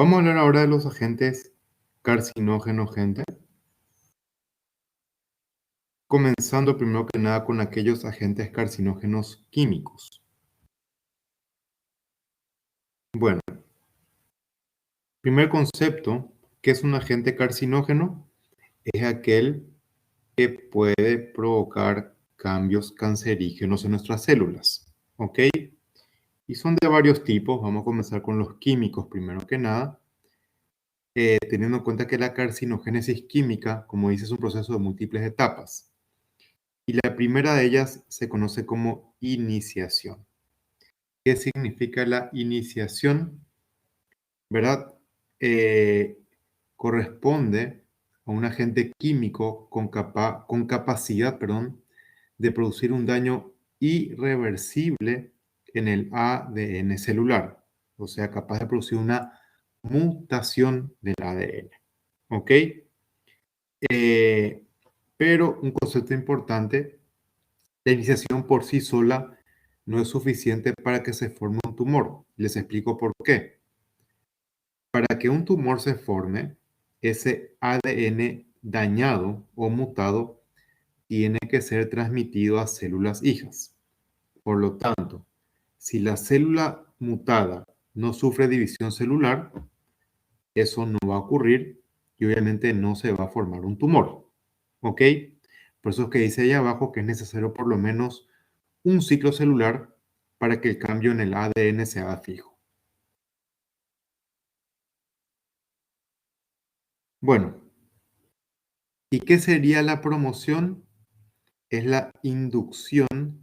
Vamos a hablar ahora de los agentes carcinógenos, gente. Comenzando primero que nada con aquellos agentes carcinógenos químicos. Bueno, primer concepto, ¿qué es un agente carcinógeno? Es aquel que puede provocar cambios cancerígenos en nuestras células, ¿ok? Y son de varios tipos. Vamos a comenzar con los químicos primero que nada, teniendo en cuenta que la carcinogénesis química, como dice, es un proceso de múltiples etapas. Y la primera de ellas se conoce como iniciación. ¿Qué significa la iniciación? ¿Verdad? Eh, Corresponde a un agente químico con capacidad, perdón, de producir un daño irreversible en el ADN celular, o sea, capaz de producir una mutación del ADN. ¿Ok? Eh, pero un concepto importante, la iniciación por sí sola no es suficiente para que se forme un tumor. Les explico por qué. Para que un tumor se forme, ese ADN dañado o mutado tiene que ser transmitido a células hijas. Por lo tanto, si la célula mutada no sufre división celular, eso no va a ocurrir y obviamente no se va a formar un tumor. ¿Ok? Por eso es que dice ahí abajo que es necesario por lo menos un ciclo celular para que el cambio en el ADN se haga fijo. Bueno, ¿y qué sería la promoción? Es la inducción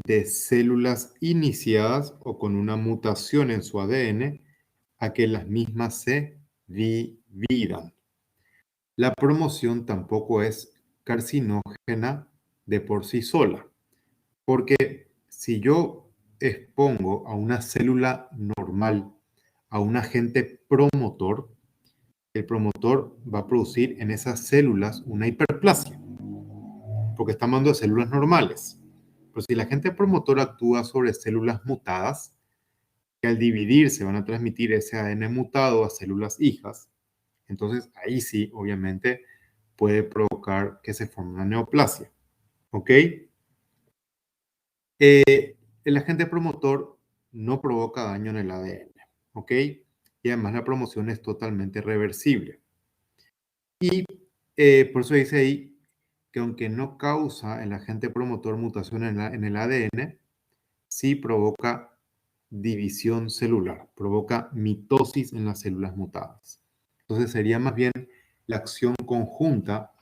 de células iniciadas o con una mutación en su ADN a que las mismas se dividan. La promoción tampoco es carcinógena de por sí sola, porque si yo expongo a una célula normal a un agente promotor, el promotor va a producir en esas células una hiperplasia, porque estamos hablando de células normales. Pero si el agente promotor actúa sobre células mutadas, que al dividirse van a transmitir ese ADN mutado a células hijas, entonces ahí sí, obviamente, puede provocar que se forme una neoplasia. ¿Ok? El agente promotor no provoca daño en el ADN. ¿Ok? Y además la promoción es totalmente reversible. Y por eso dice ahí que aunque no causa el agente promotor mutación en el ADN, sí provoca división celular, provoca mitosis en las células mutadas. Entonces sería más bien la acción conjunta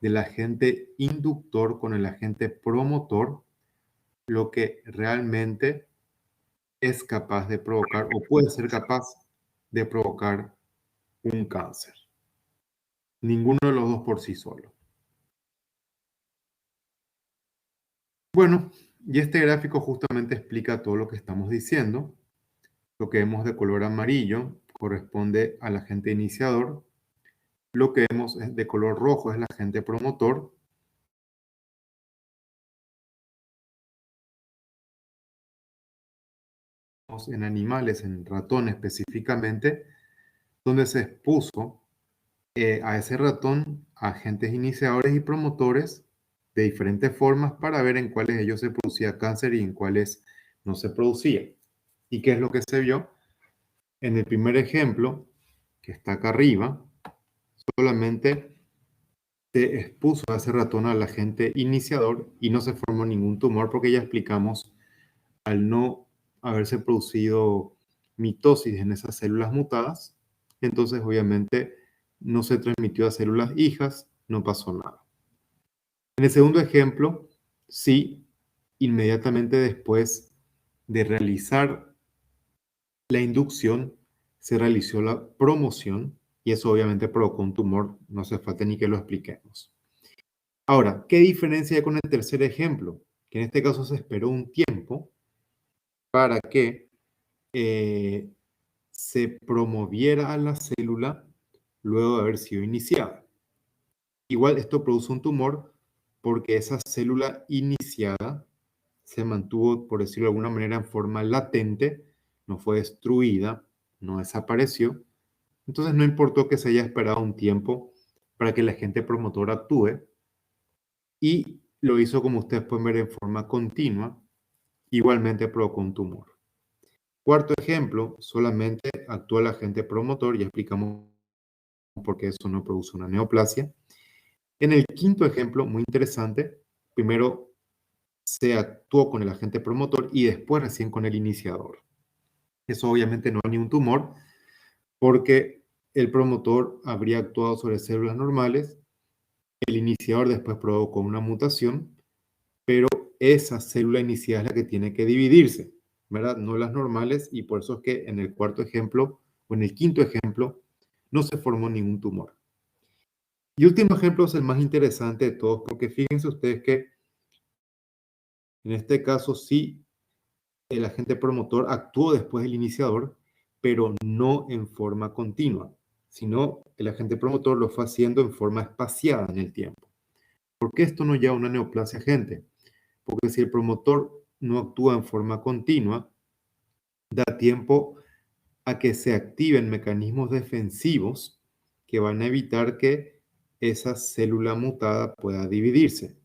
del agente inductor con el agente promotor lo que realmente es capaz de provocar o puede ser capaz de provocar un cáncer. Ninguno de los dos por sí solo. Bueno, y este gráfico justamente explica todo lo que estamos diciendo. Lo que vemos de color amarillo corresponde al agente iniciador. Lo que vemos de color rojo es el agente promotor. En animales, en ratones específicamente, donde se expuso a ese ratón agentes iniciadores y promotores de diferentes formas para ver en cuáles ellos se producía cáncer y en cuáles no se producía. ¿Y qué es lo que se vio? En el primer ejemplo, que está acá arriba, solamente se expuso a ese ratón al agente iniciador y no se formó ningún tumor porque ya explicamos, al no haberse producido mitosis en esas células mutadas, entonces obviamente no se transmitió a células hijas, no pasó nada. En el segundo ejemplo, sí, inmediatamente después de realizar la inducción, se realizó la promoción y eso obviamente provocó un tumor, no hace falta ni que lo expliquemos. Ahora, ¿qué diferencia hay con el tercer ejemplo? Que en este caso se esperó un tiempo para que se promoviera a la célula luego de haber sido iniciada. Igual esto produce un tumor porque esa célula iniciada se mantuvo, por decirlo de alguna manera, en forma latente, no fue destruida, no desapareció, Entonces no importó que se haya esperado un tiempo para que el agente promotor actúe y lo hizo, como ustedes pueden ver, en forma continua, igualmente provocó un tumor. Cuarto ejemplo, solamente actúa el agente promotor, ya explicamos por qué eso no produce una neoplasia. En el quinto ejemplo, muy interesante, primero se actuó con el agente promotor y después recién con el iniciador. Eso obviamente no es ni un tumor, porque el promotor habría actuado sobre células normales, el iniciador después provocó una mutación, pero esa célula inicial es la que tiene que dividirse, ¿verdad? No las normales, y por eso es que en el cuarto ejemplo o en el quinto ejemplo no se formó ningún tumor. Y último ejemplo es el más interesante de todos, porque fíjense ustedes que en este caso sí el agente promotor actuó después del iniciador, pero no en forma continua, sino el agente promotor lo fue haciendo en forma espaciada en el tiempo. ¿Por qué esto no lleva a una neoplasia, gente? Porque si el promotor no actúa en forma continua, da tiempo a que se activen mecanismos defensivos que van a evitar que esa célula mutada pueda dividirse.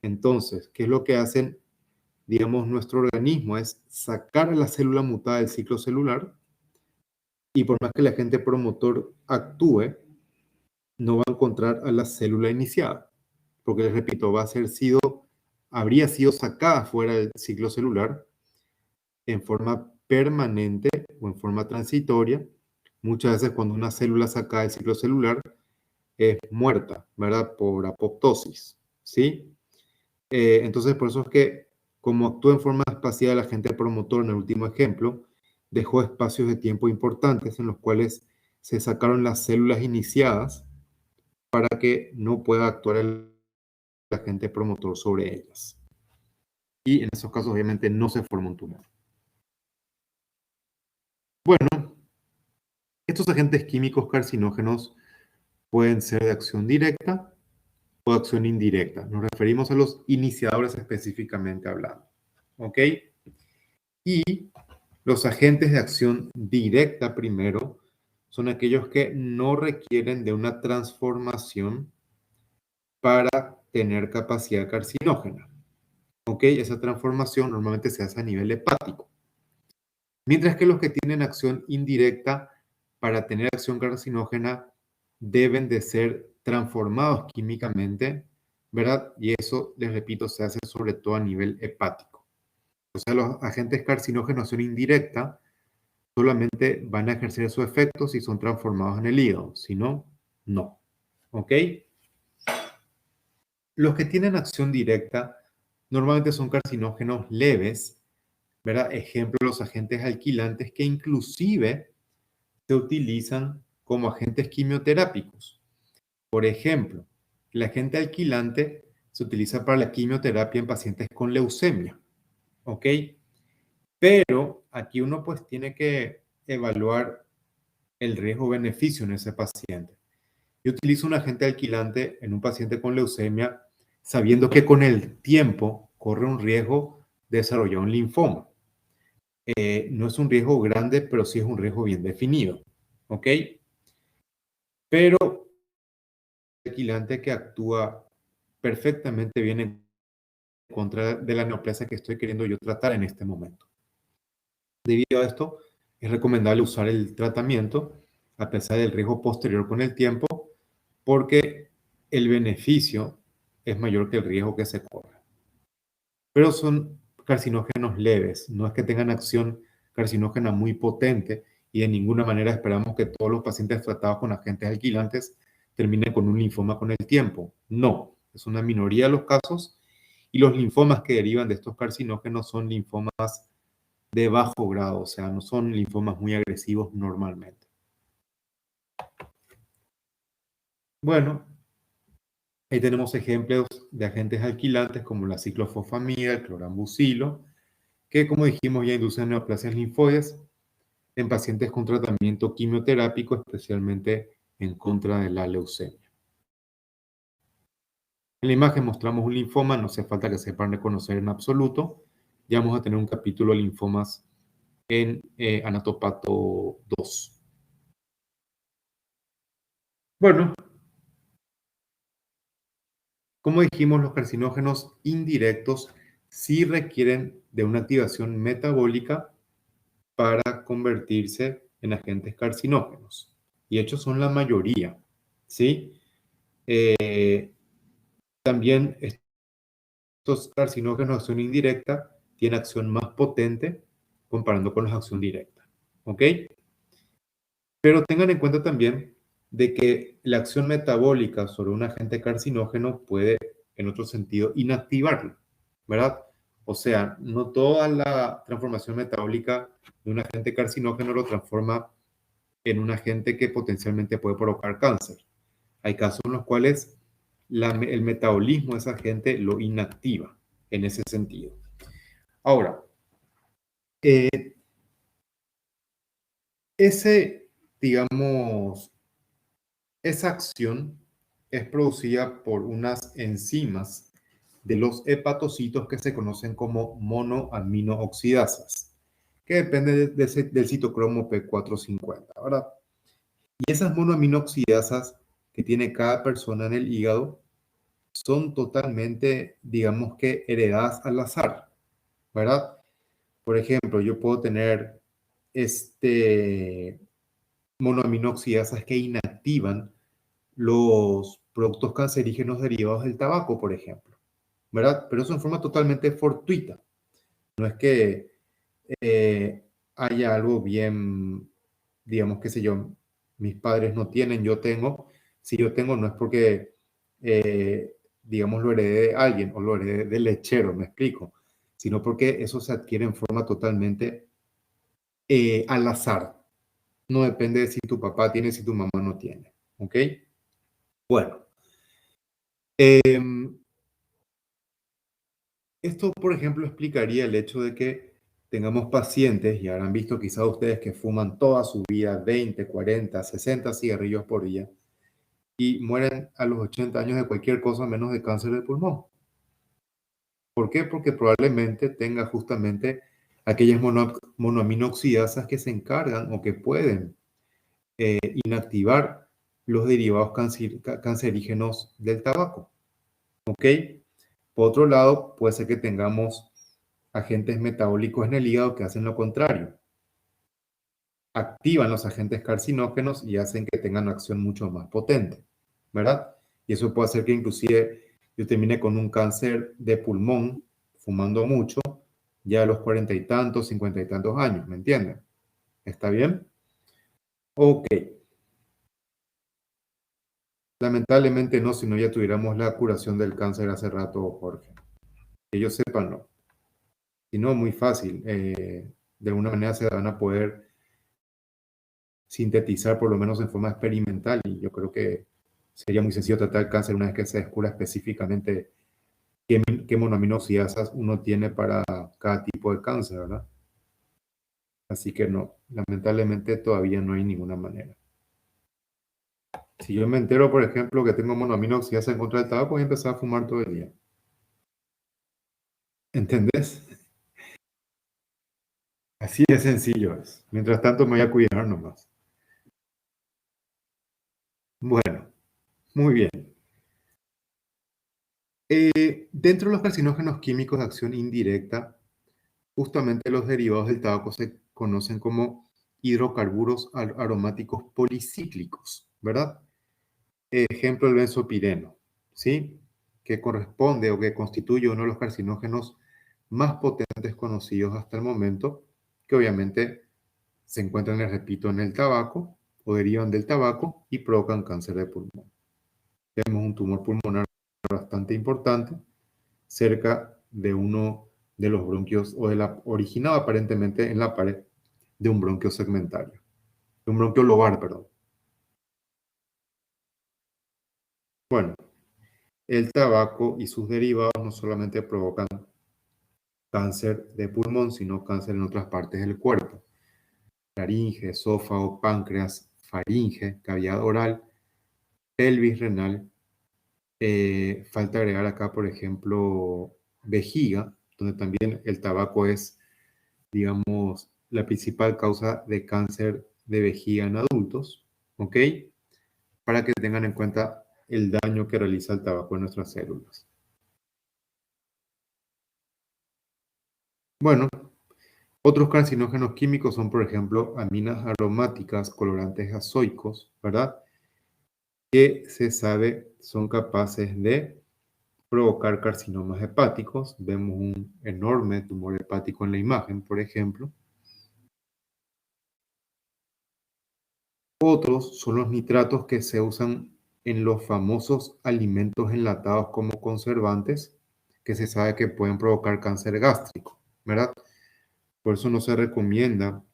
Entonces, ¿qué es lo que hacen? Digamos, nuestro organismo es sacar a la célula mutada del ciclo celular y por más que el agente promotor actúe, no va a encontrar a la célula iniciada, porque les repito, habría sido sacada fuera del ciclo celular en forma permanente o en forma transitoria. Muchas veces cuando una célula saca del ciclo celular es muerta, ¿verdad? Por apoptosis, ¿sí? Entonces, por eso es que como actúa en forma espacial el agente promotor en el último ejemplo, dejó espacios de tiempo importantes en los cuales se sacaron las células iniciadas para que no pueda actuar el agente promotor sobre ellas. Y en esos casos, obviamente, no se forma un tumor. Bueno, estos agentes químicos carcinógenos pueden ser de acción directa o de acción indirecta. Nos referimos a los iniciadores específicamente hablando. ¿Ok? Y los agentes de acción directa primero son aquellos que no requieren de una transformación para tener capacidad carcinógena. ¿Ok? Esa transformación normalmente se hace a nivel hepático. Mientras que los que tienen acción indirecta para tener acción carcinógena deben de ser transformados químicamente, ¿verdad? Y eso, les repito, se hace sobre todo a nivel hepático. O sea, los agentes carcinógenos son indirecta, solamente van a ejercer su efecto si son transformados en el hígado, si no, no. ¿Ok? Los que tienen acción directa normalmente son carcinógenos leves, ¿verdad? Ejemplo, los agentes alquilantes que inclusive se utilizan como agentes quimioterápicos. Por ejemplo, el agente alquilante se utiliza para la quimioterapia en pacientes con leucemia, ¿ok? Pero aquí uno pues tiene que evaluar el riesgo-beneficio en ese paciente. Yo utilizo un agente alquilante en un paciente con leucemia sabiendo que con el tiempo corre un riesgo de desarrollar un linfoma. No es un riesgo grande, pero sí es un riesgo bien definido, ¿ok? Pero el alquilante que actúa perfectamente bien en contra de la neoplasia que estoy queriendo yo tratar en este momento. Debido a esto, es recomendable usar el tratamiento a pesar del riesgo posterior con el tiempo, porque el beneficio es mayor que el riesgo que se corre. Pero son carcinógenos leves, no es que tengan acción carcinógena muy potente y de ninguna manera esperamos que todos los pacientes tratados con agentes alquilantes terminen con un linfoma con el tiempo. No, es una minoría de los casos y los linfomas que derivan de estos carcinógenos son linfomas de bajo grado, o sea, no son linfomas muy agresivos normalmente. Bueno, ahí tenemos ejemplos de agentes alquilantes como la ciclofosfamida, el clorambucilo, que como dijimos ya inducen neoplasias linfoides en pacientes con tratamiento quimioterápico, especialmente en contra de la leucemia. En la imagen mostramos un linfoma, no hace falta que sepan reconocer en absoluto. Ya vamos a tener un capítulo de linfomas en Anatopato 2. Bueno, como dijimos, los carcinógenos indirectos sí requieren de una activación metabólica para convertirse en agentes carcinógenos. Y hechos son la mayoría, ¿sí? Eh, También estos carcinógenos de acción indirecta tienen acción más potente comparando con la acción directa, ¿ok? Pero tengan en cuenta también de que la acción metabólica sobre un agente carcinógeno puede, en otro sentido, inactivarlo, ¿verdad? O sea, no toda la transformación metabólica de un agente carcinógeno lo transforma en un agente que potencialmente puede provocar cáncer. Hay casos en los cuales el metabolismo de ese agente lo inactiva en ese sentido. Ahora, eh, ese, digamos, esa acción es producida por unas enzimas de los hepatocitos que se conocen como monoaminooxidasas, que dependen del citocromo P450, ¿verdad? Y esas monoaminooxidasas que tiene cada persona en el hígado son totalmente, digamos que, heredadas al azar, ¿verdad? Por ejemplo, yo puedo tener monoaminooxidasas que inactivan los productos cancerígenos derivados del tabaco, por ejemplo, ¿verdad? Pero eso en forma totalmente fortuita. No es que haya algo bien, digamos, qué sé yo, mis padres no tienen, yo tengo. Si yo tengo, no es porque, digamos, lo heredé de alguien o lo heredé del lechero, me explico, sino porque eso se adquiere en forma totalmente al azar. No depende de si tu papá tiene, si tu mamá no tiene. ¿Ok? Bueno, em, esto, por ejemplo, explicaría el hecho de que tengamos pacientes, y habrán visto quizás ustedes que fuman toda su vida 20, 40, 60 cigarrillos por día y mueren a los 80 años de cualquier cosa menos de cáncer de pulmón. ¿Por qué? Porque probablemente tenga justamente aquellas monoaminoxidasas que se encargan o que pueden inactivar los derivados cancerígenos del tabaco. ¿Ok? Por otro lado, puede ser que tengamos agentes metabólicos en el hígado que hacen lo contrario. Activan los agentes carcinógenos y hacen que tengan una acción mucho más potente, ¿verdad? Y eso puede hacer que inclusive yo termine con un cáncer de pulmón fumando mucho ya a los 40 y tantos, 50 y tantos años, ¿me entienden? ¿Está bien? Ok. Lamentablemente no, si no ya tuviéramos la curación del cáncer hace rato, Jorge. Que yo sepa, no. Si no, muy fácil. De alguna manera se van a poder sintetizar, por lo menos en forma experimental, y yo creo que sería muy sencillo tratar el cáncer una vez que se descubra específicamente qué monoaminoxidasas uno tiene para cada tipo de cáncer, ¿verdad? Así que no, lamentablemente todavía no hay ninguna manera. Si yo me entero, por ejemplo, que tengo monoaminoxidasas en contra del tabaco, voy a empezar a fumar todo el día. ¿Entendés? Así de sencillo es. Mientras tanto me voy a cuidar nomás. Bueno, muy bien. Dentro de los carcinógenos químicos de acción indirecta, justamente los derivados del tabaco se conocen como hidrocarburos aromáticos policíclicos, ¿verdad? Ejemplo, el benzopireno, ¿sí? Que corresponde o que constituye uno de los carcinógenos más potentes conocidos hasta el momento, que obviamente se encuentran, les repito, en el tabaco o derivan del tabaco y provocan cáncer de pulmón. Tenemos un tumor pulmonar bastante importante cerca de uno de los bronquios o originado aparentemente en la pared de un bronquio segmentario, de un bronquio lobar, perdón. Bueno, el tabaco y sus derivados no solamente provocan cáncer de pulmón, sino cáncer en otras partes del cuerpo. Laringe, esófago, páncreas, faringe, cavidad oral, pelvis renal. Falta agregar acá, por ejemplo, vejiga, donde también el tabaco es, digamos, la principal causa de cáncer de vejiga en adultos, ¿ok? para que tengan en cuenta el daño que realiza el tabaco en nuestras células. Bueno, otros carcinógenos químicos son, por ejemplo, aminas aromáticas, colorantes azoicos, ¿verdad? Que se sabe son capaces de provocar carcinomas hepáticos. Vemos un enorme tumor hepático en la imagen, por ejemplo. Otros son los nitratos que se usan en los famosos alimentos enlatados como conservantes, que se sabe que pueden provocar cáncer gástrico, ¿verdad? Por eso no se recomienda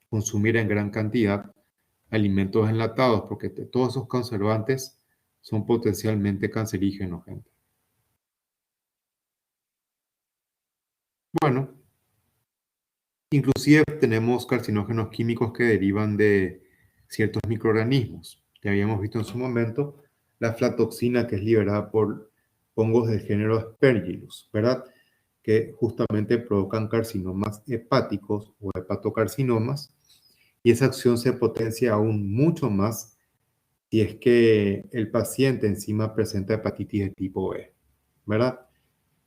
consumir en gran cantidad alimentos enlatados, porque todos esos conservantes son potencialmente cancerígenos, gente. Bueno, inclusive tenemos carcinógenos químicos que derivan de ciertos microorganismos. Ya habíamos visto en su momento la aflatoxina que es liberada por hongos del género Aspergillus, ¿verdad? Que justamente provocan carcinomas hepáticos o hepatocarcinomas, y esa acción se potencia aún mucho más si es que el paciente encima presenta hepatitis de tipo B, ¿verdad?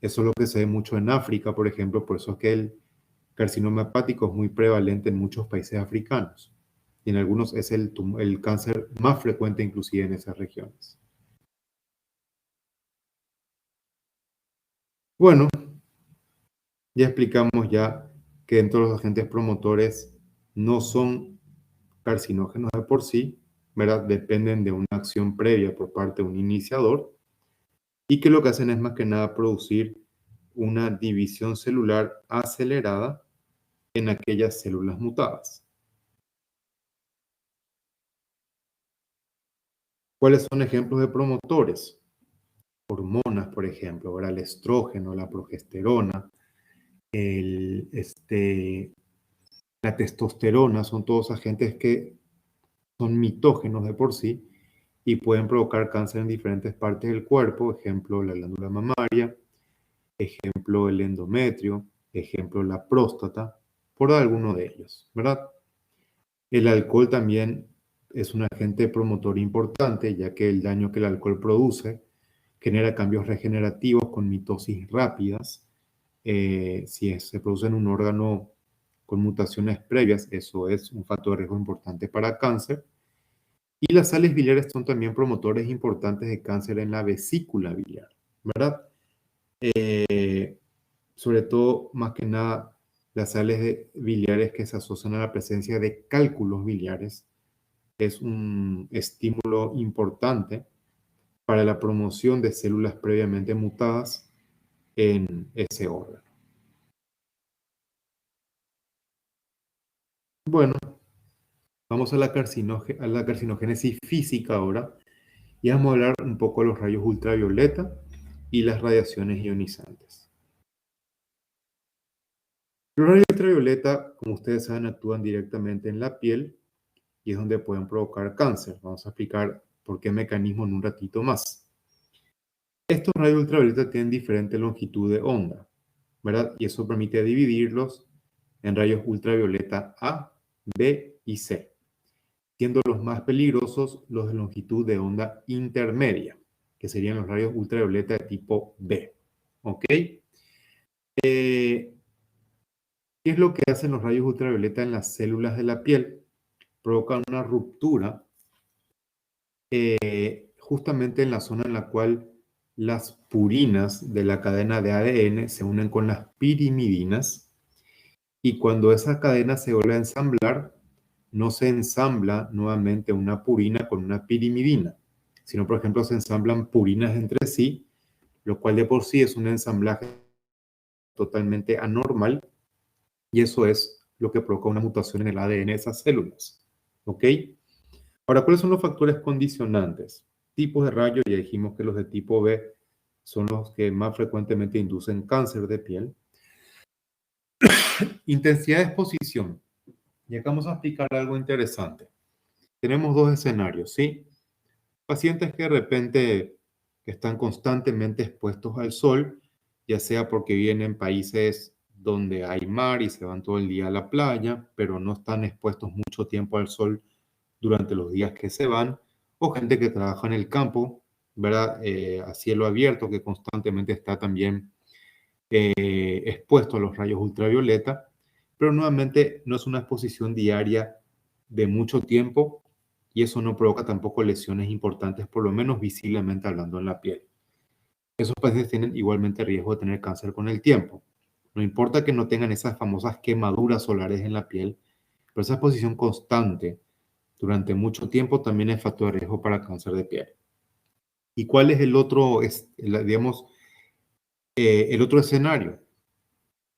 Eso es lo que se ve mucho en África, por ejemplo, por eso es que el carcinoma hepático es muy prevalente en muchos países africanos, y en algunos es el cáncer más frecuente inclusive en esas regiones. Bueno, ya explicamos ya que dentro de los agentes promotores no son carcinógenos de por sí, ¿verdad? Dependen de una acción previa por parte de un iniciador, y que lo que hacen es más que nada producir una división celular acelerada en aquellas células mutadas. ¿Cuáles son ejemplos de promotores? Hormonas, por ejemplo, ¿verdad? El estrógeno, la progesterona, el, este, la testosterona, son todos agentes que son mitógenos de por sí y pueden provocar cáncer en diferentes partes del cuerpo, ejemplo, la glándula mamaria, ejemplo, el endometrio, ejemplo, la próstata, por alguno de ellos, ¿verdad? El alcohol también es un agente promotor importante, ya que el daño que el alcohol produce genera cambios regenerativos con mitosis rápidas. Si se produce en un órgano con mutaciones previas, eso es un factor de riesgo importante para cáncer. Y las sales biliares son también promotores importantes de cáncer en la vesícula biliar, ¿verdad? Sobre todo, más que nada, las sales biliares que se asocian a la presencia de cálculos biliares es un estímulo importante para la promoción de células previamente mutadas en ese órgano. Bueno, vamos a la carcinogénesis física ahora, y vamos a hablar un poco de los rayos ultravioleta y las radiaciones ionizantes. Los rayos ultravioleta, como ustedes saben, actúan directamente en la piel y es donde pueden provocar cáncer. Vamos a explicar por qué mecanismo en un ratito más. Estos rayos ultravioleta tienen diferente longitud de onda, ¿verdad? Y eso permite dividirlos en rayos ultravioleta A, B y C, siendo los más peligrosos los de longitud de onda intermedia, que serían los rayos ultravioleta de tipo B. ¿Ok? ¿Qué es lo que hacen los rayos ultravioleta en las células de la piel? Provocan una ruptura justamente en la zona en la cual las purinas de la cadena de ADN se unen con las pirimidinas, y cuando esa cadena se vuelve a ensamblar, no se ensambla nuevamente una purina con una pirimidina, sino, por ejemplo, se ensamblan purinas entre sí, lo cual de por sí es un ensamblaje totalmente anormal, y eso es lo que provoca una mutación en el ADN de esas células. ¿Ok? Ahora, ¿cuáles son los factores condicionantes? Tipos de rayos, ya dijimos que los de tipo B son los que más frecuentemente inducen cáncer de piel. Intensidad de exposición. Y acá vamos a explicar algo interesante. Tenemos dos escenarios, ¿sí? Pacientes que de repente están constantemente expuestos al sol, ya sea porque viven en países donde hay mar y se van todo el día a la playa, pero no están expuestos mucho tiempo al sol durante los días que se van, o gente que trabaja en el campo, ¿verdad? A cielo abierto, que constantemente está también expuesto a los rayos ultravioleta, pero nuevamente no es una exposición diaria de mucho tiempo y eso no provoca tampoco lesiones importantes, por lo menos visiblemente hablando en la piel. Esos pacientes tienen igualmente riesgo de tener cáncer con el tiempo. No importa que no tengan esas famosas quemaduras solares en la piel, pero esa exposición constante durante mucho tiempo también es factor de riesgo para cáncer de piel. ¿Y cuál es el otro, digamos, el otro escenario?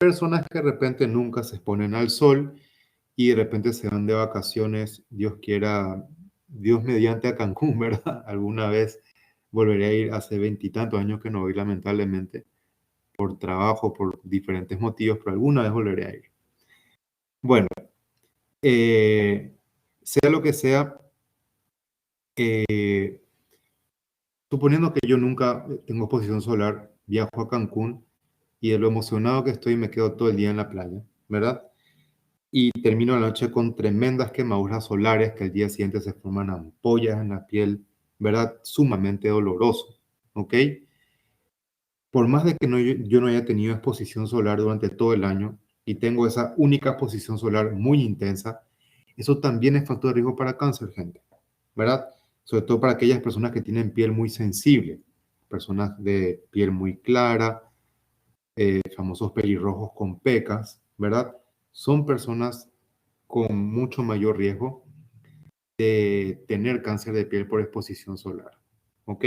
Personas que de repente nunca se exponen al sol y de repente se van de vacaciones, Dios quiera, Dios mediante a Cancún, ¿verdad? Alguna vez volveré a ir, hace veintitantos años que no voy, lamentablemente, por trabajo, por diferentes motivos, pero alguna vez volveré a ir. Bueno, eh, sea lo que sea, eh, suponiendo que yo nunca tengo exposición solar, viajo a Cancún y de lo emocionado que estoy me quedo todo el día en la playa, ¿verdad? Y termino la noche con tremendas quemaduras solares que al día siguiente se forman ampollas en la piel, ¿verdad? Sumamente doloroso, ¿ok? Por más de que yo no haya tenido exposición solar durante todo el año y tengo esa única exposición solar muy intensa, eso también es factor de riesgo para cáncer, gente, ¿verdad? Sobre todo para aquellas personas que tienen piel muy sensible, personas de piel muy clara, famosos pelirrojos con pecas, ¿verdad? Son personas con mucho mayor riesgo de tener cáncer de piel por exposición solar. ¿Ok?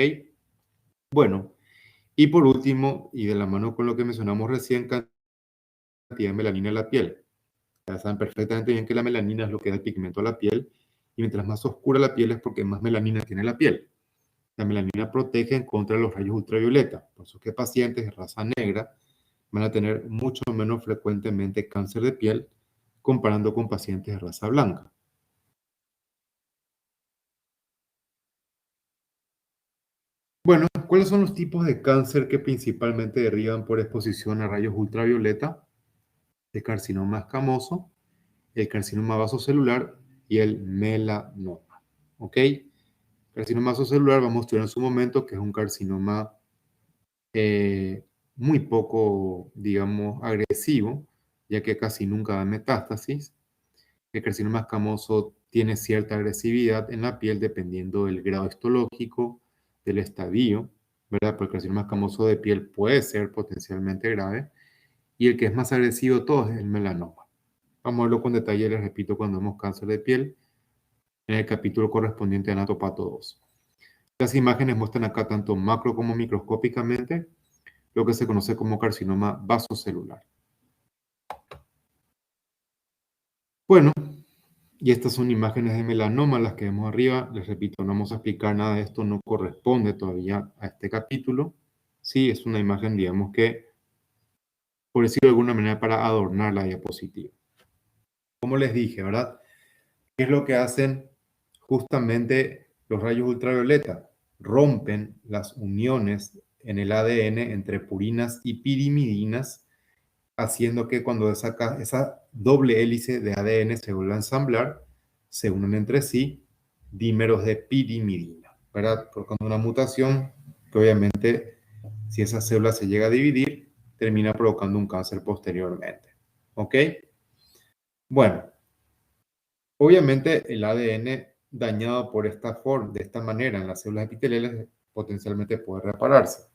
Bueno, y por último, y de la mano con lo que mencionamos recién, cantidad de melanina en la piel. Ya saben perfectamente bien que la melanina es lo que da el pigmento a la piel, y mientras más oscura la piel es porque más melanina tiene la piel. La melanina protege en contra de los rayos ultravioleta, por eso que pacientes de raza negra van a tener mucho menos frecuentemente cáncer de piel comparando con pacientes de raza blanca. Bueno, ¿cuáles son los tipos de cáncer que principalmente derivan por exposición a rayos ultravioleta? El carcinoma escamoso, el carcinoma vasocelular y el melanoma. ¿Ok? Carcinoma vasocelular vamos a estudiar en su momento que es un carcinoma eh, muy poco, digamos, agresivo, ya que casi nunca da metástasis. El carcinoma escamoso tiene cierta agresividad en la piel dependiendo del grado histológico, del estadio, ¿verdad? Porque el carcinoma escamoso de piel puede ser potencialmente grave. Y el que es más agresivo de todos es el melanoma. Vamos a verlo con detalle, les repito, cuando vemos cáncer de piel, en el capítulo correspondiente a Anatopato 2. Las imágenes muestran acá tanto macro como microscópicamente lo que se conoce como carcinoma vasocelular. Bueno, y estas son imágenes de melanoma, las que vemos arriba. Les repito, no vamos a explicar nada de esto, no corresponde todavía a este capítulo. Sí, es una imagen, digamos que, por decirlo de alguna manera, para adornar la diapositiva. Como les dije, ¿verdad? ¿Qué es lo que hacen justamente los rayos ultravioleta? Rompen las uniones en el ADN entre purinas y pirimidinas, haciendo que cuando esa doble hélice de ADN se vuelva a ensamblar, se unen entre sí dímeros de pirimidina, ¿verdad? Provocando una mutación que obviamente, si esa célula se llega a dividir, termina provocando un cáncer posteriormente. ¿Ok? Bueno, obviamente el ADN dañado por esta forma, de esta manera en las células epiteliales potencialmente puede repararse.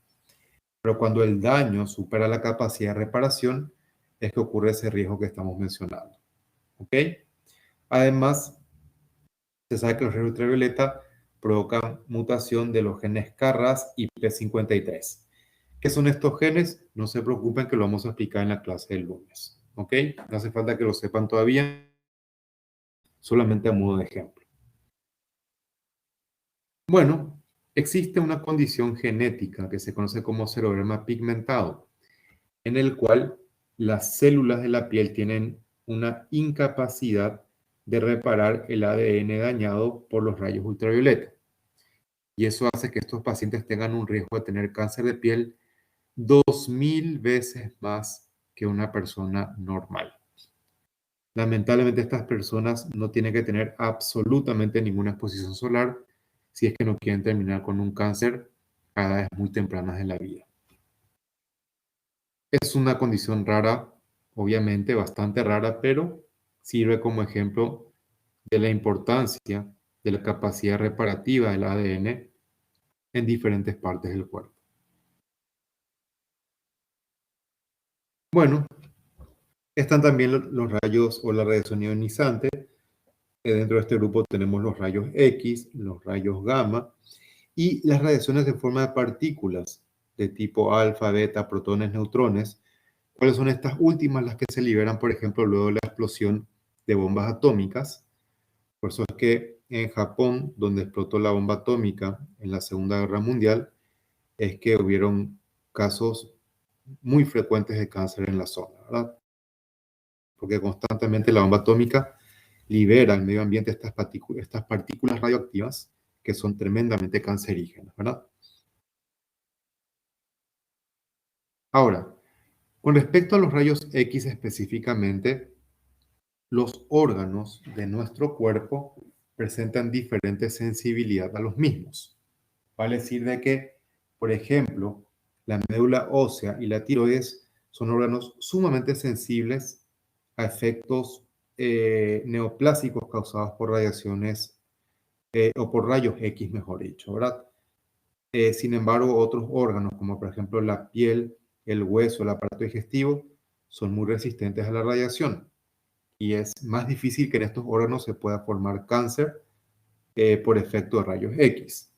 Pero cuando el daño supera la capacidad de reparación, es que ocurre ese riesgo que estamos mencionando. ¿Ok? Además, se sabe que los rayos ultravioleta provocan mutación de los genes KRAS y P53. ¿Qué son estos genes? No se preocupen que lo vamos a explicar en la clase del lunes. ¿Ok? No hace falta que lo sepan todavía, solamente a modo de ejemplo. Bueno, existe una condición genética que se conoce como ceroderma pigmentado, en el cual las células de la piel tienen una incapacidad de reparar el ADN dañado por los rayos ultravioleta. Y eso hace que estos pacientes tengan un riesgo de tener cáncer de piel 2000 veces más que una persona normal. Lamentablemente estas personas no tienen que tener absolutamente ninguna exposición solar, si es que no quieren terminar con un cáncer a edades muy tempranas de la vida. Es una condición rara, obviamente bastante rara, pero sirve como ejemplo de la importancia de la capacidad reparativa del ADN en diferentes partes del cuerpo. Bueno, están también los rayos o la radiación ionizante. Dentro de este grupo tenemos los rayos X, los rayos gamma y las radiaciones en forma de partículas de tipo alfa, beta, protones, neutrones. ¿Cuáles son estas últimas? Las que se liberan, por ejemplo, luego de la explosión de bombas atómicas. Por eso es que en Japón, donde explotó la bomba atómica en la Segunda Guerra Mundial, es que hubieron casos muy frecuentes de cáncer en la zona, ¿verdad? Porque constantemente la bomba atómica libera al medio ambiente estas partículas radioactivas que son tremendamente cancerígenas, ¿verdad? Ahora, con respecto a los rayos X específicamente, los órganos de nuestro cuerpo presentan diferente sensibilidad a los mismos. Vale decir de que, por ejemplo, la médula ósea y la tiroides son órganos sumamente sensibles a efectos neoplásicos causados por radiaciones o por rayos X, mejor dicho, ¿verdad? Sin embargo, otros órganos, como por ejemplo la piel, el hueso, el aparato digestivo, son muy resistentes a la radiación y es más difícil que en estos órganos se pueda formar cáncer por efecto de rayos X.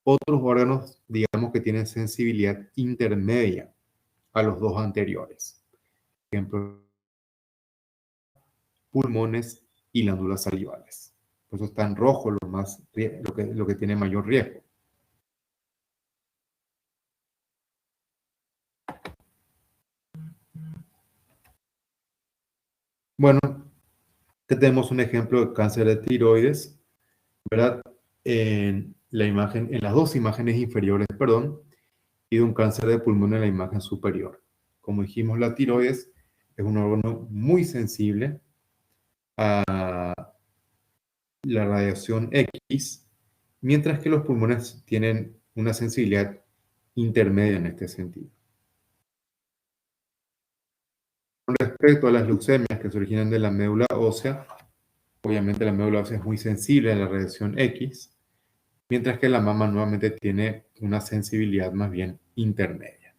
Otros órganos, digamos que tienen sensibilidad intermedia a los dos anteriores. Por ejemplo, pulmones y glándulas salivales. Por eso está en rojo lo que tiene mayor riesgo. Bueno, aquí tenemos un ejemplo de cáncer de tiroides, ¿verdad? En las dos imágenes inferiores, perdón, y de un cáncer de pulmón en la imagen superior. Como dijimos, la tiroides es un órgano muy sensible a la radiación X, mientras que los pulmones tienen una sensibilidad intermedia en este sentido. Con respecto a las leucemias que se originan de la médula ósea, obviamente la médula ósea es muy sensible a la radiación X, mientras que la mama nuevamente tiene una sensibilidad más bien intermedia.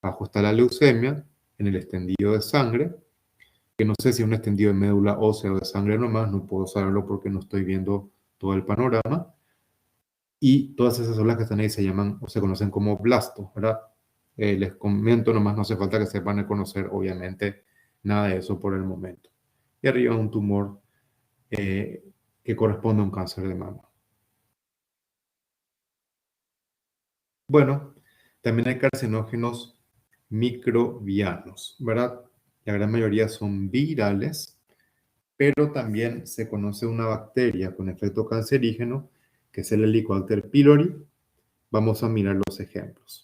Abajo está la leucemia en el extendido de sangre, que no sé si es un extendido de médula ósea o de sangre nomás, no puedo saberlo porque no estoy viendo todo el panorama. Y todas esas células que están ahí se llaman o se conocen como blastos, ¿verdad? Les comento nomás, no hace falta que sepan reconocer, obviamente, nada de eso por el momento. Y arriba un tumor que corresponde a un cáncer de mama. Bueno, también hay carcinógenos microbianos, ¿verdad? La gran mayoría son virales, pero también se conoce una bacteria con efecto cancerígeno, que es el Helicobacter pylori. Vamos a mirar los ejemplos.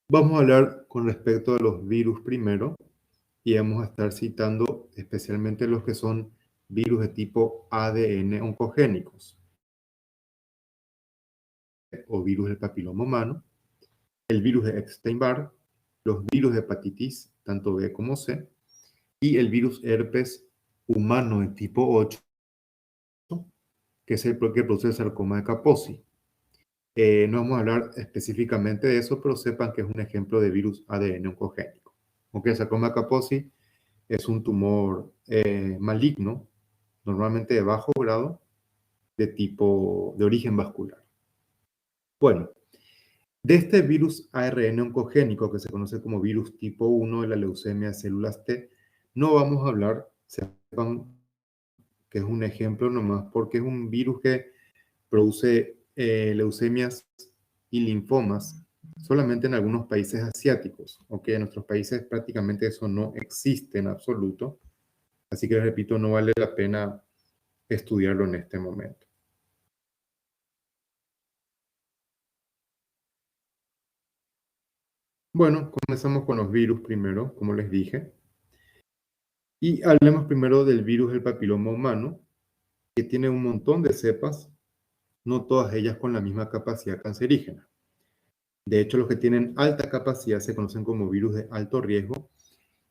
Vamos a hablar con respecto a los virus primero y vamos a estar citando especialmente los que son virus de tipo ADN oncogénicos o virus del papiloma humano, el virus de Epstein-Barr, los virus de hepatitis, tanto B como C, y el virus herpes humano de tipo 8, que es el que produce el sarcoma de Kaposi. No vamos a hablar específicamente de eso, pero sepan que es un ejemplo de virus ADN oncogénico. Aunque el sarcoma de Kaposi es un tumor maligno, normalmente de bajo grado, de origen vascular. Bueno, de este virus ARN oncogénico que se conoce como virus tipo 1 de la leucemia de células T, no vamos a hablar, sepan que es un ejemplo nomás, porque es un virus que produce leucemias y linfomas solamente en algunos países asiáticos, aunque en nuestros países prácticamente eso no existe en absoluto. Así que, repito, no vale la pena estudiarlo en este momento. Bueno, comenzamos con los virus primero, como les dije. Y hablemos primero del virus del papiloma humano, que tiene un montón de cepas, no todas ellas con la misma capacidad cancerígena. De hecho, los que tienen alta capacidad se conocen como virus de alto riesgo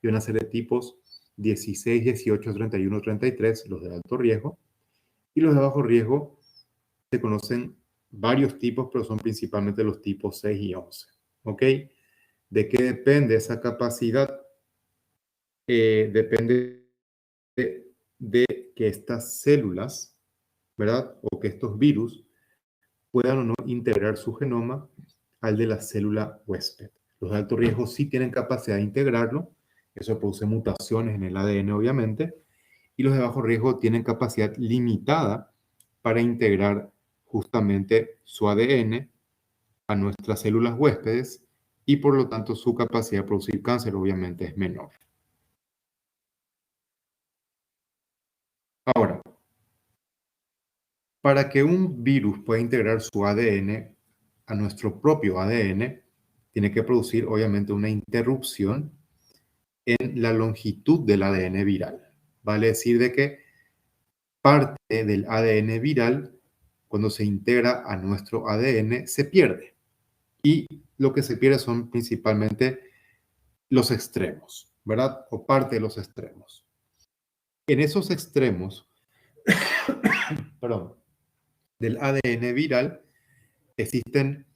y van a ser de tipos 16, 18, 31, 33, los de alto riesgo. Y los de bajo riesgo se conocen varios tipos, pero son principalmente los tipos 6 y 11. ¿Ok? ¿De qué depende esa capacidad? Depende de que estas células, ¿verdad? O que estos virus puedan o no integrar su genoma al de la célula huésped. Los de alto riesgo sí tienen capacidad de integrarlo, eso produce mutaciones en el ADN obviamente, y los de bajo riesgo tienen capacidad limitada para integrar justamente su ADN a nuestras células huéspedes y por lo tanto su capacidad de producir cáncer obviamente es menor. Ahora, para que un virus pueda integrar su ADN a nuestro propio ADN, tiene que producir obviamente una interrupción en la longitud del ADN viral. Vale decir de que parte del ADN viral, cuando se integra a nuestro ADN, se pierde. Y lo que se pierde son principalmente los extremos, ¿verdad? O parte de los extremos. En esos extremos, perdón, del ADN viral existen,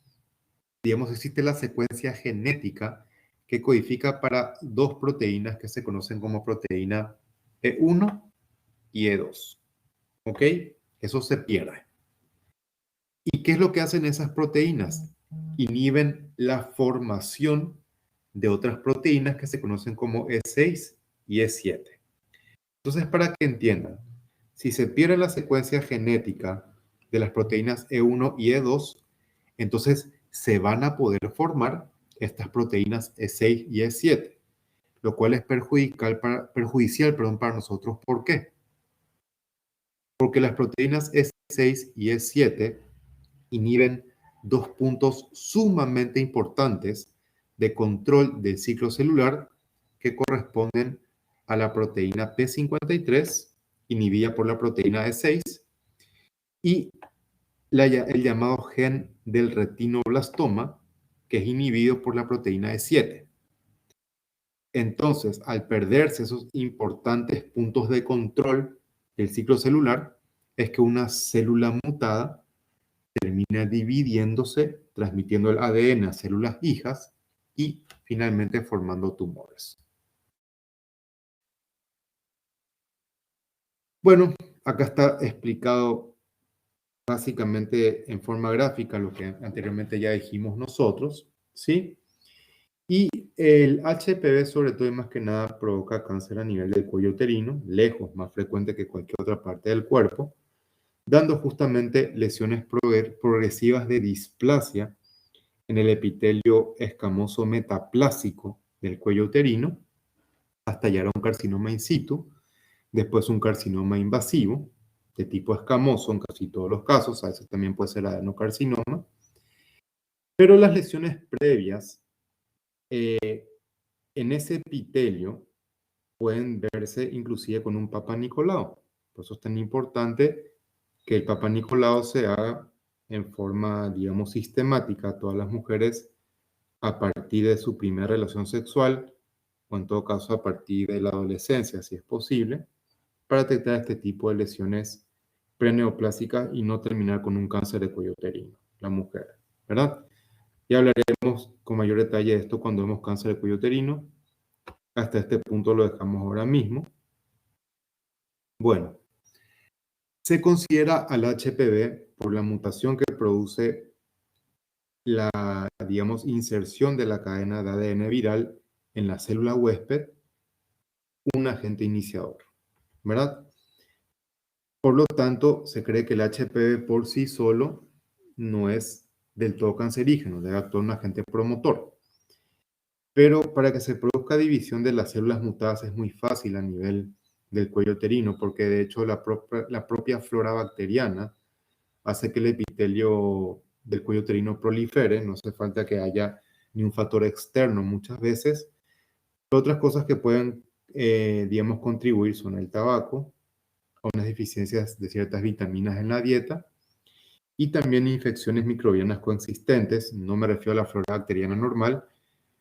digamos, existe la secuencia genética que codifica para dos proteínas que se conocen como proteína E1 y E2. ¿Ok? Eso se pierde. ¿Y qué es lo que hacen esas proteínas? Inhiben la formación de otras proteínas que se conocen como E6 y E7. Entonces, para que entiendan, si se pierde la secuencia genética de las proteínas E1 y E2, entonces se van a poder formar estas proteínas E6 y E7, lo cual es perjudicial para nosotros. ¿Por qué? Porque las proteínas E6 y E7 inhiben dos puntos sumamente importantes de control del ciclo celular que corresponden a la proteína P53, inhibida por la proteína E6, y el llamado gen del retinoblastoma, que es inhibido por la proteína E7. Entonces, al perderse esos importantes puntos de control del ciclo celular, es que una célula mutada termina dividiéndose, transmitiendo el ADN a células hijas y finalmente formando tumores. Bueno, acá está explicado básicamente en forma gráfica lo que anteriormente ya dijimos nosotros, ¿sí? Y el HPV sobre todo y más que nada provoca cáncer a nivel del cuello uterino, lejos más frecuente que cualquier otra parte del cuerpo, dando justamente lesiones progresivas de displasia en el epitelio escamoso metaplásico del cuello uterino, hasta llegar a un carcinoma in situ, después un carcinoma invasivo de tipo escamoso en casi todos los casos, a veces también puede ser adenocarcinoma, pero las lesiones previas en ese epitelio pueden verse inclusive con un Papa Nicolau. Por eso es tan importante que el Papa Nicolau se haga en forma, digamos, sistemática a todas las mujeres a partir de su primera relación sexual o en todo caso a partir de la adolescencia, si es posible, para detectar este tipo de lesiones preneoplásicas y no terminar con un cáncer de cuello uterino, la mujer, ¿verdad? Y hablaremos con mayor detalle de esto cuando vemos cáncer de cuello uterino. Hasta este punto lo dejamos ahora mismo. Bueno, se considera al HPV por la mutación que produce la, digamos, inserción de la cadena de ADN viral en la célula huésped, un agente iniciador, ¿verdad? Por lo tanto, se cree que el HPV por sí solo no es del todo cancerígeno, debe actuar un agente promotor. Pero para que se produzca división de las células mutadas es muy fácil a nivel del cuello uterino, porque de hecho la propia flora bacteriana hace que el epitelio del cuello uterino prolifere, no hace falta que haya ni un factor externo muchas veces. Otras cosas que pueden, digamos, contribuir son el tabaco, a unas deficiencias de ciertas vitaminas en la dieta y también infecciones microbianas coexistentes. No me refiero a la flora bacteriana normal,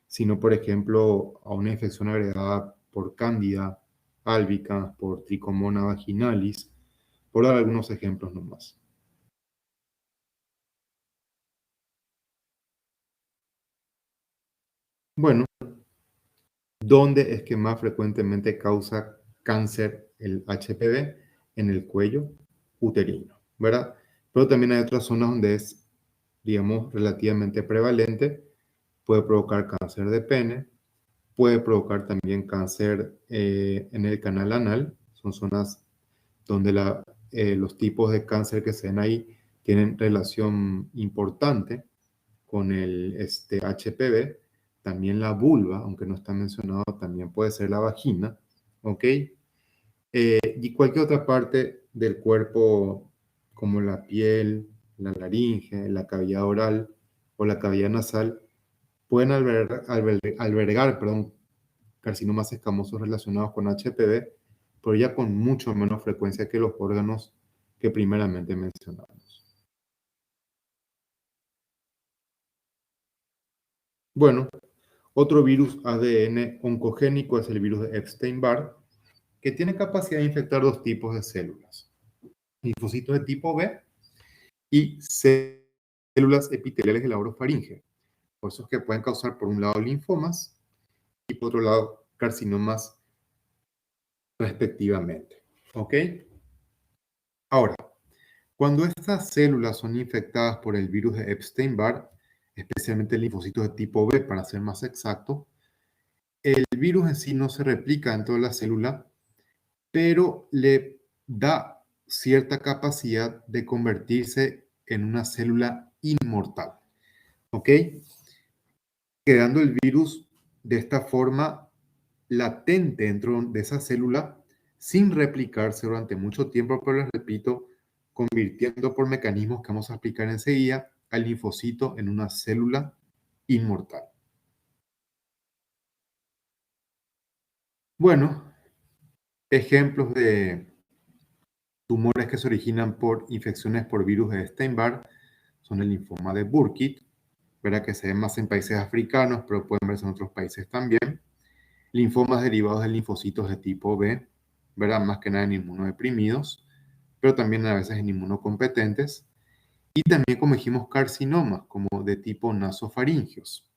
sino, por ejemplo, a una infección agregada por Cándida albicans, por Trichomona vaginalis, por dar algunos ejemplos nomás. Bueno, ¿dónde es que más frecuentemente causa cáncer el HPV? En el cuello uterino, ¿verdad? Pero también hay otras zonas donde es, digamos, relativamente prevalente. Puede provocar cáncer de pene, puede provocar también cáncer en el canal anal. Son zonas donde los tipos de cáncer que se ven ahí tienen relación importante con el HPV. También la vulva, aunque no está mencionado, también puede ser la vagina, ¿ok? Y cualquier otra parte del cuerpo, como la piel, la laringe, la cavidad oral o la cavidad nasal, pueden albergar, perdón, carcinomas escamosos relacionados con HPV, pero ya con mucho menos frecuencia que los órganos que primeramente mencionamos. Bueno, otro virus ADN oncogénico es el virus de Epstein-Barr, que tiene capacidad de infectar dos tipos de células: linfocitos de tipo B y células epiteliales de la orofaringe. Por eso es que pueden causar, por un lado, linfomas y por otro lado, carcinomas respectivamente. ¿Ok? Ahora, cuando estas células son infectadas por el virus de Epstein-Barr, especialmente linfocitos de tipo B, para ser más exacto, el virus en sí no se replica dentro de la célula, pero le da cierta capacidad de convertirse en una célula inmortal, ¿ok? Quedando el virus de esta forma latente dentro de esa célula sin replicarse durante mucho tiempo, pero les repito, convirtiendo por mecanismos que vamos a explicar enseguida al linfocito en una célula inmortal. Bueno, ejemplos de tumores que se originan por infecciones por virus de Epstein-Barr son el linfoma de Burkitt, ¿verdad? Que se ve más en países africanos, pero pueden verse en otros países también. Linfomas derivados de linfocitos de tipo B, ¿verdad? Más que nada en inmunodeprimidos, pero también a veces en inmunocompetentes. Y también, como dijimos, carcinomas, como de tipo nasofaringeos.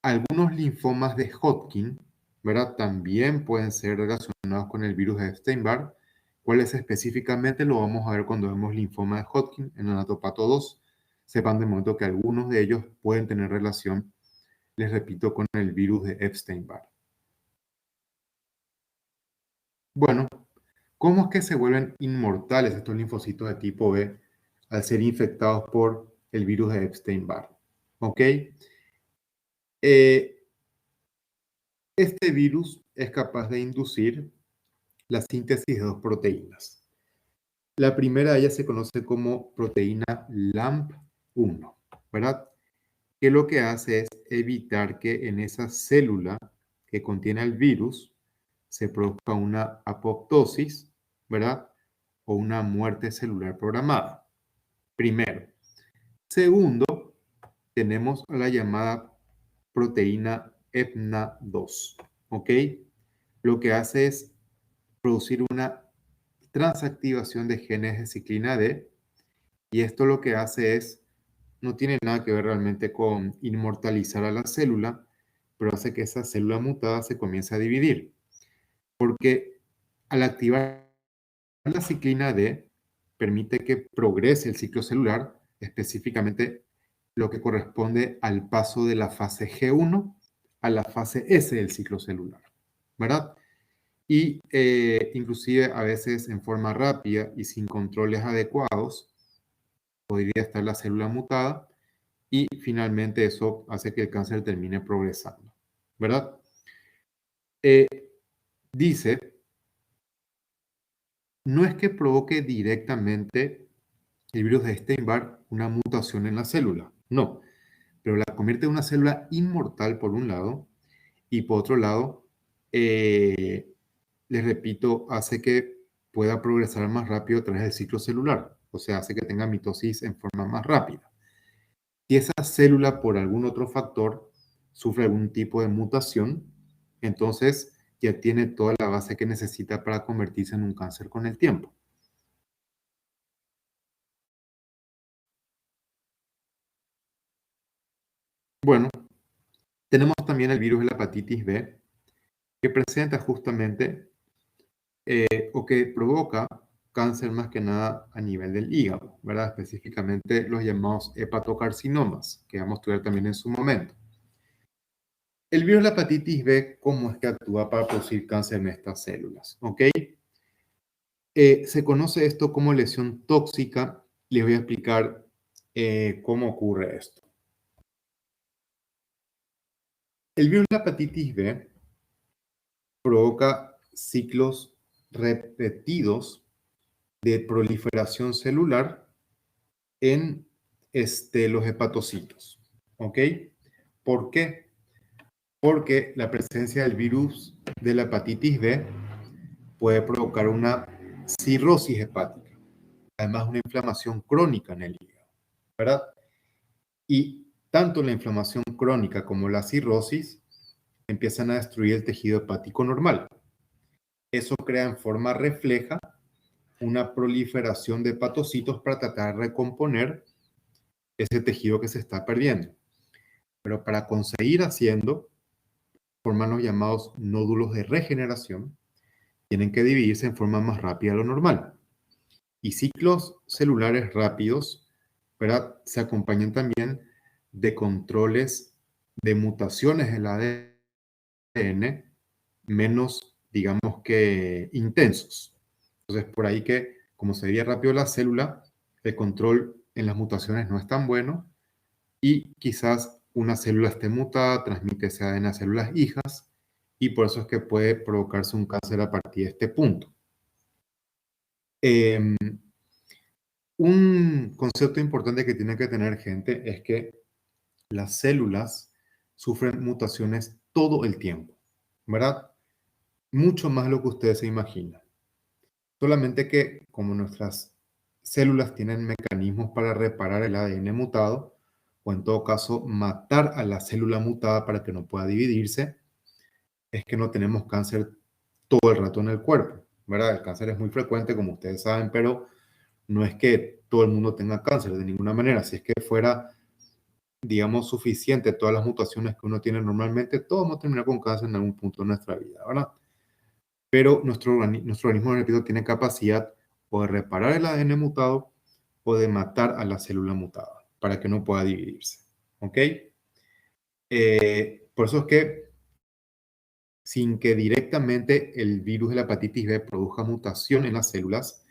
Algunos linfomas de Hodgkin, ¿verdad? También pueden ser relacionados con el virus de Epstein-Barr. ¿Cuáles específicamente? Lo vamos a ver cuando vemos linfoma de Hodgkin en Anatopato 2. Sepan de momento que algunos de ellos pueden tener relación, les repito, con el virus de Epstein-Barr. Bueno, ¿cómo es que se vuelven inmortales estos linfocitos de tipo B al ser infectados por el virus de Epstein-Barr? ¿Ok? Eh, este virus es capaz de inducir la síntesis de dos proteínas. La primera de ellas se conoce como proteína LAMP1, ¿verdad? Que lo que hace es evitar que en esa célula que contiene el virus se produzca una apoptosis, ¿verdad? O una muerte celular programada. Primero. Segundo, tenemos la llamada proteína EPNA2, ¿ok? Lo que hace es producir una transactivación de genes de ciclina D, y esto lo que hace es, no tiene nada que ver realmente con inmortalizar a la célula, pero hace que esa célula mutada se comience a dividir, porque al activar la ciclina D permite que progrese el ciclo celular, específicamente lo que corresponde al paso de la fase G1 a la fase S del ciclo celular, ¿verdad? Y inclusive a veces en forma rápida y sin controles adecuados podría estar la célula mutada y finalmente eso hace que el cáncer termine progresando, ¿verdad? Eh, dice, no es que provoque directamente el virus de Epstein-Barr una mutación en la célula, no, pero la convierte en una célula inmortal por un lado y por otro lado, les repito, hace que pueda progresar más rápido a través del ciclo celular, o sea, hace que tenga mitosis en forma más rápida. Si esa célula por algún otro factor sufre algún tipo de mutación, entonces ya tiene toda la base que necesita para convertirse en un cáncer con el tiempo. Bueno, tenemos también el virus de la hepatitis B, que presenta justamente o que provoca cáncer más que nada a nivel del hígado, ¿verdad? Específicamente los llamados hepatocarcinomas, que vamos a estudiar también en su momento. El virus de la hepatitis B, ¿cómo es que actúa para producir cáncer en estas células? ¿Ok? Se conoce esto como lesión tóxica. Les voy a explicar cómo ocurre esto. El virus de la hepatitis B provoca ciclos repetidos de proliferación celular en los hepatocitos. ¿Ok? ¿Por qué? Porque la presencia del virus de la hepatitis B puede provocar una cirrosis hepática, además una inflamación crónica en el hígado, ¿verdad? Y tanto la inflamación crónica como la cirrosis empiezan a destruir el tejido hepático normal. Eso crea en forma refleja una proliferación de hepatocitos para tratar de recomponer ese tejido que se está perdiendo. Pero para conseguir haciendo, forman los llamados nódulos de regeneración, tienen que dividirse en forma más rápida de lo normal. Y ciclos celulares rápidos, ¿verdad? Se acompañan también de controles de mutaciones del ADN menos, digamos que, intensos. Entonces, por ahí que, como se veía rápido la célula, el control en las mutaciones no es tan bueno y quizás una célula esté mutada, transmite ese ADN a células hijas y por eso es que puede provocarse un cáncer a partir de este punto. Em, un concepto importante que tiene que tener gente es que las células sufren mutaciones todo el tiempo, ¿verdad? Mucho más de lo que ustedes se imaginan. Solamente que como nuestras células tienen mecanismos para reparar el ADN mutado, o en todo caso matar a la célula mutada para que no pueda dividirse, es que no tenemos cáncer todo el rato en el cuerpo, ¿verdad? El cáncer es muy frecuente, como ustedes saben, pero no es que todo el mundo tenga cáncer de ninguna manera. Si es que fuera, digamos, suficiente todas las mutaciones que uno tiene normalmente, todos vamos a terminar con cáncer en algún punto de nuestra vida, ¿verdad? Pero nuestro organismo, repito, tiene capacidad o de reparar el ADN mutado o de matar a la célula mutada para que no pueda dividirse, ¿ok? Por eso es que sin que directamente el virus de la hepatitis B produzca mutación en las células,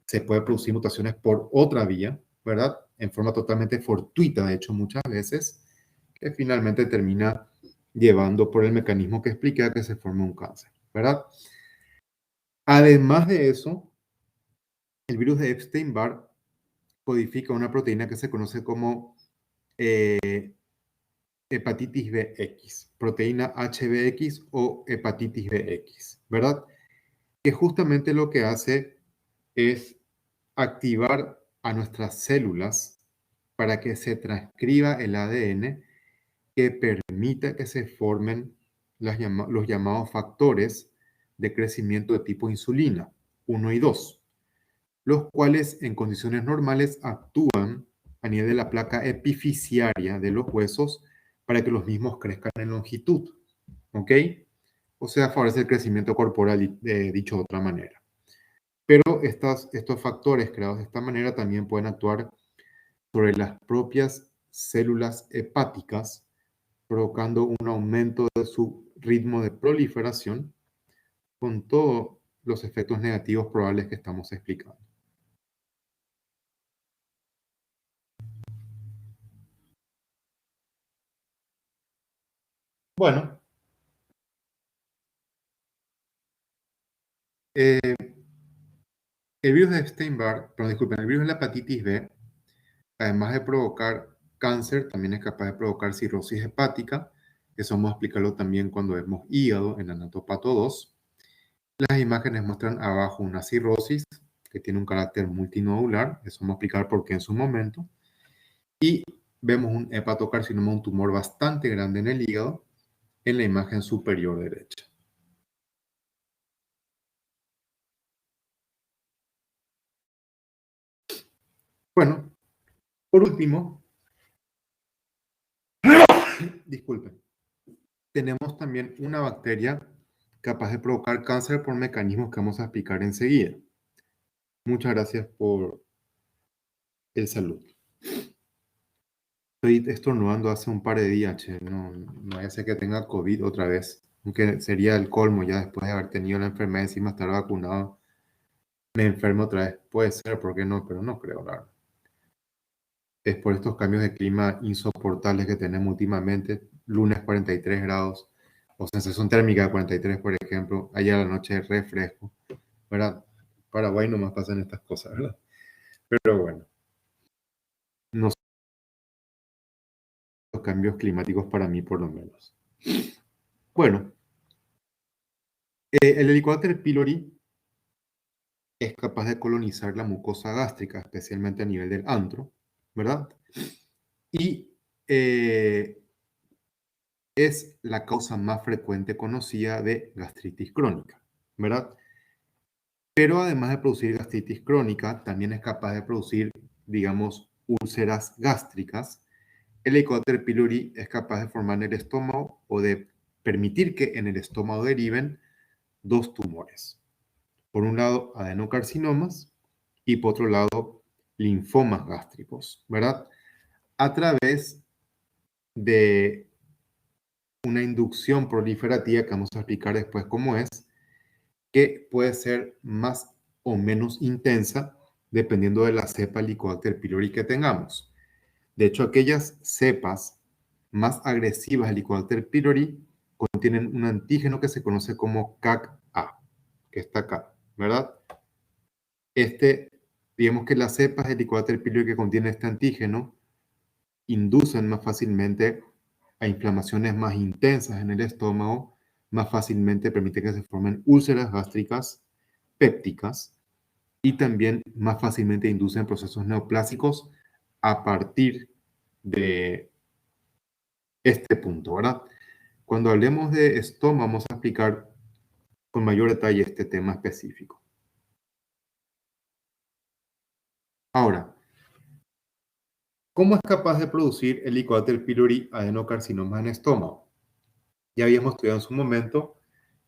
se puede producir mutaciones por otra vía, ¿verdad? En forma totalmente fortuita, de hecho, muchas veces, que finalmente termina llevando por el mecanismo que expliqué a que se forme un cáncer, ¿verdad? Además de eso, el virus de Epstein-Barr codifica una proteína que se conoce como hepatitis BX, proteína HBX o hepatitis BX, ¿verdad? Que justamente lo que hace es activar a nuestras células para que se transcriba el ADN que permita que se formen los llamados factores de crecimiento de tipo insulina, 1 y 2, los cuales en condiciones normales actúan a nivel de la placa epifisiaria de los huesos para que los mismos crezcan en longitud, ¿ok? O sea, favorece el crecimiento corporal, dicho de otra manera. Pero estos factores creados de esta manera también pueden actuar sobre las propias células hepáticas, provocando un aumento de su ritmo de proliferación con todos los efectos negativos probables que estamos explicando. Bueno, eh, el virus de Epstein-Barr, perdón, disculpen, el virus de la hepatitis B, además de provocar cáncer, también es capaz de provocar cirrosis hepática. Eso vamos a explicarlo también cuando vemos hígado en Anatopato 2. Las imágenes muestran abajo una cirrosis que tiene un carácter multinodular, eso vamos a explicar por qué en su momento, y vemos un hepatocarcinoma, un tumor bastante grande en el hígado, en la imagen superior derecha. Bueno, por último, disculpen, tenemos también una bacteria capaz de provocar cáncer por mecanismos que vamos a explicar enseguida. Muchas gracias por el saludo. Estoy estornudando hace un par de días, che. No vaya a ser que tenga COVID otra vez. Aunque sería el colmo ya después de haber tenido la enfermedad encima estar vacunado. Me enfermo otra vez. Puede ser, ¿por qué no? Pero no creo, la verdad. Es por estos cambios de clima insoportables que tenemos últimamente. Lunes 43 grados o sensación térmica de 43, por ejemplo. Ayer a la noche refresco. ¿Verdad? Paraguay nomás pasan estas cosas, ¿verdad? Pero bueno, no son los cambios climáticos para mí por lo menos. Bueno, el Helicobacter pylori es capaz de colonizar la mucosa gástrica, especialmente a nivel del antro, ¿verdad? Y es la causa más frecuente conocida de gastritis crónica, ¿verdad? Pero además de producir gastritis crónica, también es capaz de producir, digamos, úlceras gástricas. El Helicobacter pylori es capaz de formar en el estómago o de permitir que en el estómago deriven dos tumores. Por un lado, adenocarcinomas y por otro lado, linfomas gástricos, ¿verdad? A través de una inducción proliferativa que vamos a explicar después cómo es, que puede ser más o menos intensa dependiendo de la cepa Helicobacter pylori que tengamos. De hecho, aquellas cepas más agresivas de Helicobacter pylori contienen un antígeno que se conoce como CAC-A, que está acá, ¿verdad? Digamos que las cepas de Helicobacter pylori que contienen este antígeno inducen más fácilmente a inflamaciones más intensas en el estómago, más fácilmente permite que se formen úlceras gástricas pépticas y también más fácilmente inducen procesos neoplásicos a partir de este punto, ¿verdad? Cuando hablemos de estómago, vamos a explicar con mayor detalle este tema específico. Ahora, ¿cómo es capaz de producir el Helicobacter pylori adenocarcinoma en estómago? Ya habíamos estudiado en su momento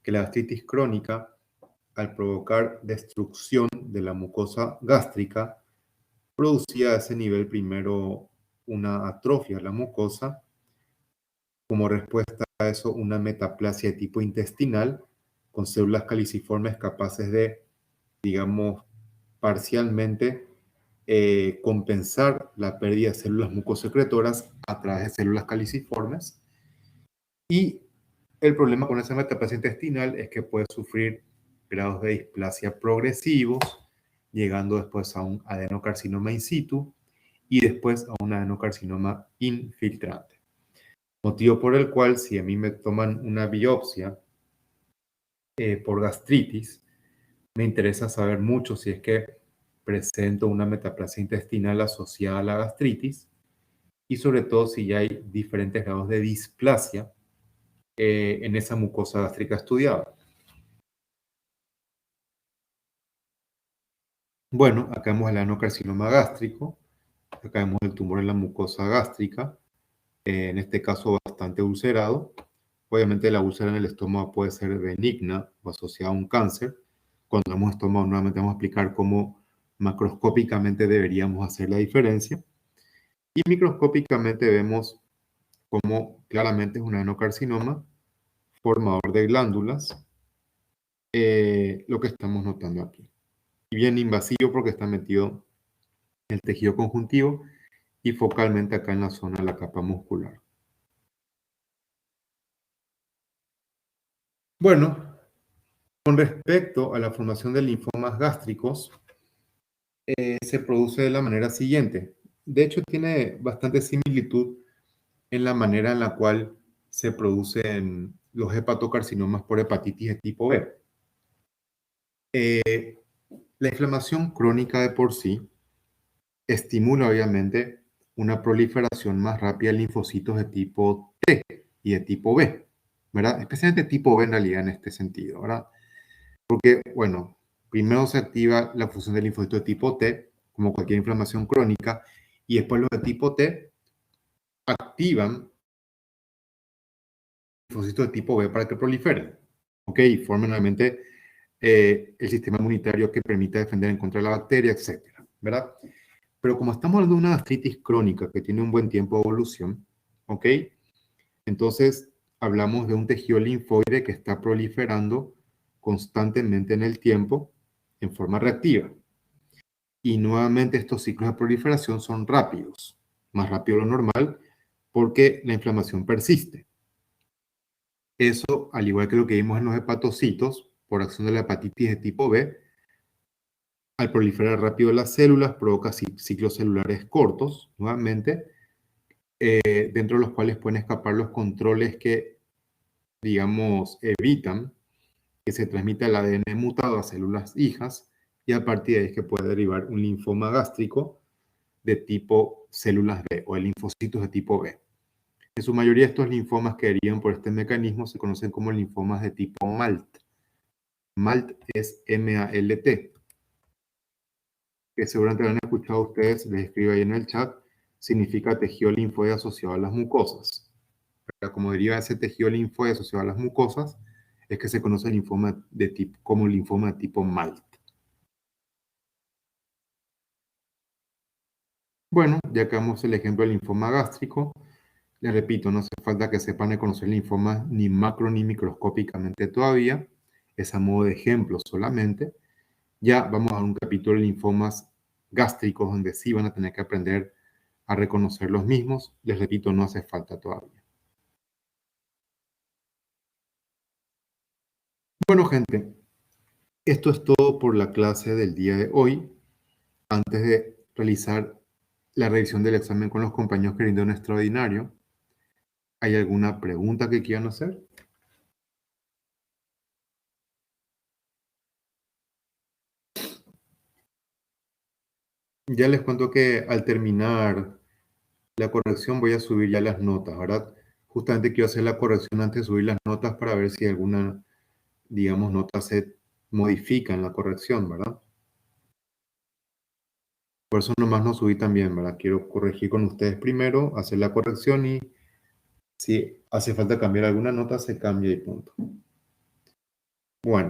que la gastritis crónica, al provocar destrucción de la mucosa gástrica, producía a ese nivel primero una atrofia de la mucosa, como respuesta a eso una metaplasia de tipo intestinal con células caliciformes capaces de, digamos, parcialmente compensar la pérdida de células mucosecretoras a través de células caliciformes. Y el problema con esa metaplasia intestinal es que puede sufrir grados de displasia progresivos, llegando después a un adenocarcinoma in situ y después a un adenocarcinoma infiltrante. Motivo por el cual, si a mí me toman una biopsia por gastritis, me interesa saber mucho si es que presento una metaplasia intestinal asociada a la gastritis y sobre todo si ya hay diferentes grados de displasia en esa mucosa gástrica estudiada. Bueno, acá vemos el adenocarcinoma gástrico, acá vemos el tumor en la mucosa gástrica, en este caso bastante ulcerado. Obviamente la úlcera en el estómago puede ser benigna o asociada a un cáncer. Cuando hablamos de estómago, nuevamente vamos a explicar cómo macroscópicamente deberíamos hacer la diferencia. Y microscópicamente vemos cómo claramente es un adenocarcinoma formador de glándulas, lo que estamos notando aquí. Y bien invasivo porque está metido en el tejido conjuntivo y focalmente acá en la zona de la capa muscular. Bueno, con respecto a la formación de linfomas gástricos, se produce de la manera siguiente. De hecho, tiene bastante similitud en la manera en la cual se producen los hepatocarcinomas por hepatitis de tipo B. La inflamación crónica de por sí estimula obviamente una proliferación más rápida de linfocitos de tipo T y de tipo B, ¿verdad? Especialmente tipo B en realidad en este sentido, ¿verdad? Porque, bueno, primero se activa la función del linfocito de tipo T, como cualquier inflamación crónica, y después los de tipo T activan linfocitos de tipo B para que proliferen, ¿ok? Y formen realmente el sistema inmunitario que permite defender en contra de la bacteria, etcétera, ¿verdad? Pero como estamos hablando de una gastritis crónica que tiene un buen tiempo de evolución, ¿ok? Entonces hablamos de un tejido linfoide que está proliferando constantemente en el tiempo en forma reactiva. Y nuevamente estos ciclos de proliferación son rápidos, más rápido de lo normal, porque la inflamación persiste. Eso, al igual que lo que vimos en los hepatocitos, por acción de la hepatitis de tipo B, al proliferar rápido las células, provoca ciclos celulares cortos, nuevamente, dentro de los cuales pueden escapar los controles que, digamos, evitan que se transmita el ADN mutado a células hijas, y a partir de ahí es que puede derivar un linfoma gástrico de tipo células B o de linfocitos de tipo B. En su mayoría estos linfomas que derivan por este mecanismo se conocen como linfomas de tipo MALT. MALT es M-A-L-T, que seguramente lo han escuchado ustedes, les escribo ahí en el chat, significa tejido linfoide asociado a las mucosas. Pero como deriva ese tejido linfoide asociado a las mucosas, es que se conoce el linfoma de tipo, como linfoma de tipo MALT. Bueno, ya que vamos el ejemplo del linfoma gástrico, les repito, no hace falta que sepan reconocer linfomas ni macro ni microscópicamente todavía, es a modo de ejemplo solamente. Ya vamos a un capítulo de linfomas gástricos donde sí van a tener que aprender a reconocer los mismos. Les repito, no hace falta todavía. Bueno, gente, esto es todo por la clase del día de hoy. Antes de realizar la revisión del examen con los compañeros que rindieron extraordinario, ¿hay alguna pregunta que quieran hacer? Ya les cuento que al terminar la corrección voy a subir ya las notas, ¿verdad? Justamente quiero hacer la corrección antes de subir las notas para ver si alguna, digamos, nota se modifica en la corrección, ¿verdad? Por eso nomás no subí también, ¿verdad? Quiero corregir con ustedes primero, hacer la corrección y si hace falta cambiar alguna nota, se cambia y punto. Bueno,